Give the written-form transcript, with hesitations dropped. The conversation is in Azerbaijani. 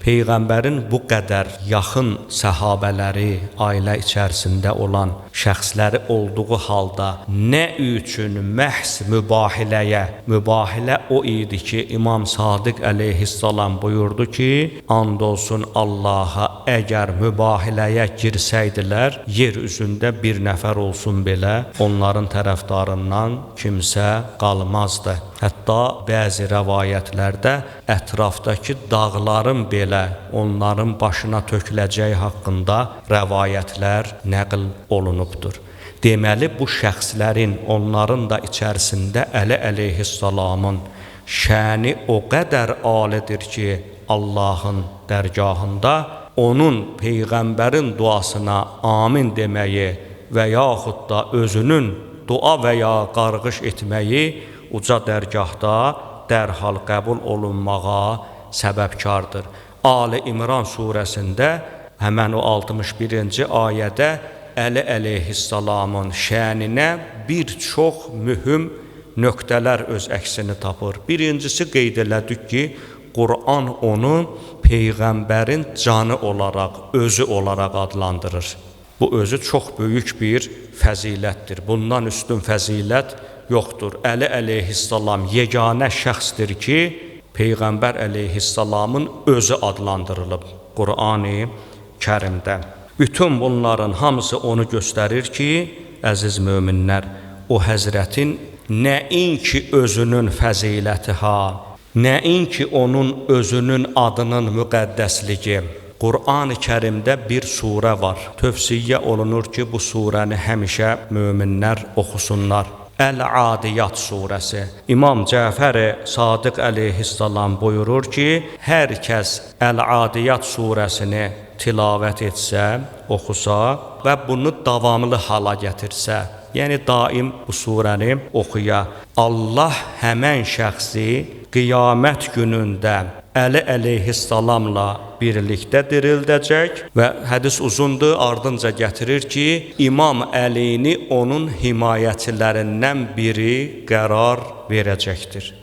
Peyğəmbərin bu qədər yaxın səhabələri, ailə içərisində olan şəxsləri olduğu halda nə üçün məhz mübahilə o idi ki, İmam Sadiq əleyhissalam buyurdu ki, and olsun Allaha, əgər mübahiləyə girsəydilər, yer üzündə bir nəfər olsun belə, onların tərəfdarından kimsə qalmazdı. Hətta bəzi rəvayətlərdə ətrafdakı dağların belə onların başına töküləcəyi haqqında rəvayətlər nəql olunubdur. Deməli, bu şəxslərin, onların da içərisində Əli əleyhissalamın şəni o qədər alidir ki, Allahın dərgahında onun Peyğəmbərin duasına amin deməyi və yaxud da özünün dua və ya qarğış etməyi uca dərgahda dərhal qəbul olunmağa səbəbkardır. Ali İmran surəsində həmən o 61-ci ayədə Əli əleyhissalamın şəninə bir çox mühüm nöqtələr öz əksini tapır. Birincisi qeyd elədik ki, Qur'an onu Peyğəmbərin canı olaraq, özü olaraq adlandırır. Bu özü çox böyük bir fəzilətdir. Bundan üstün fəzilət yoxdur. Əli əleyhissalam yeganə şəxsdir ki, Peyğəmbər əleyhissalamın özü adlandırılıb Qur'an-ı Kərimdə. Bütün bunların hamısı onu göstərir ki, əziz möminlər, o həzrətin nəinki özünün fəziləti nəinki onun özünün adının müqəddəsliyi. Qur'an-ı Kərimdə bir surə var. Tövsiyə olunur ki, bu surəni həmişə möminlər oxusunlar. Əl-Adiyyat surəsi. İmam Cəfər Sadiq əleyhissalam buyurur ki, hər kəs Əl-Adiyyat surəsini tilavət etsə, oxusa və bunu davamlı hala gətirsə, yəni daim bu surəni oxuya, Allah həmən şəxsi qiyamət günündə Əli əleyhissalamla birlikdə dirildəcək və hədis uzundur, ardınca gətirir ki, İmam Əlini onun himayəçilərindən biri qərar verəcəkdir.